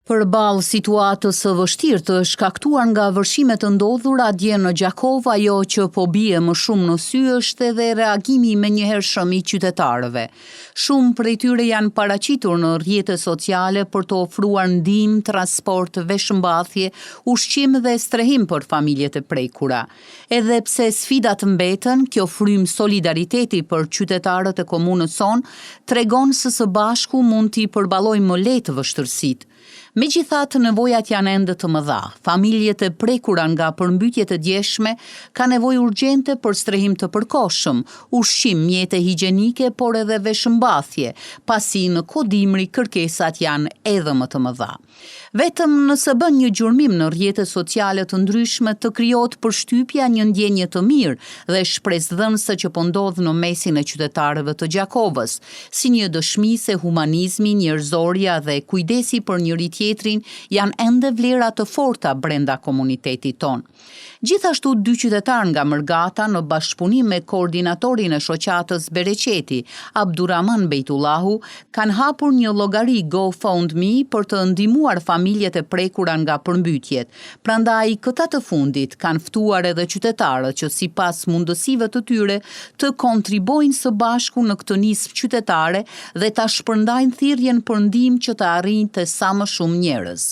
Përballë situatës së vështirë të shkaktuar nga vërshimet të ndodhura dje në Gjakov, ajo që po bie më shumë në sy është edhe reagimi menjëhershëm i qytetarëve. Shumë prej tyre janë paraqitur në rrjetet sociale për të ofruar ndihmë, transport, veshmbathje, ushqim dhe strehim për familjet e prekura. Edhe pse sfidat mbeten, kjo frym solidariteti për qytetarët e komunës son tregon se së bashku mund t'i përballojmë më lehtë vështirësitë. Megjithatë, nevojat janë ende të mëdha. Familjet e prekura nga përmbytjet e djeshme ka nevojë urgjente për strehim të përkohshëm, ushqim, mjete higjienike, por edhe veshmbathje, pasi në kodimri kërkesat janë edhe më të mëdha. Vetëm nëse bën një gjurmim në rrjetet sociale të ndryshme të krijohet përshtypja një ndjenje të mirë dhe shpresëdhënëse që po ndodh në mesin e qytetarëve të Gjakovës, si një dëshmi se humanizmi, njerëzorja dhe kujdesi për njëri tjetrin janë ende vlera të forta brenda komunitetit ton. Gjithashtu, dy qytetarë nga Mërgata në bashkëpunim me koordinatorin e shoqatës Bereqeti, Abdurrahman Bejtullahu, kanë hapur një llogari GoFundMe për të ndihmuar familjet e prekura nga përmbytjet. Prandaj, këta të fundit kanë ftuar edhe qytetarët që sipas mundësive të tyre të kontribojnë së bashku në këtë nismë qytetare dhe ta shpërndajnë thirrjen për ndihmë që të arrijë sa më shumë njerëz.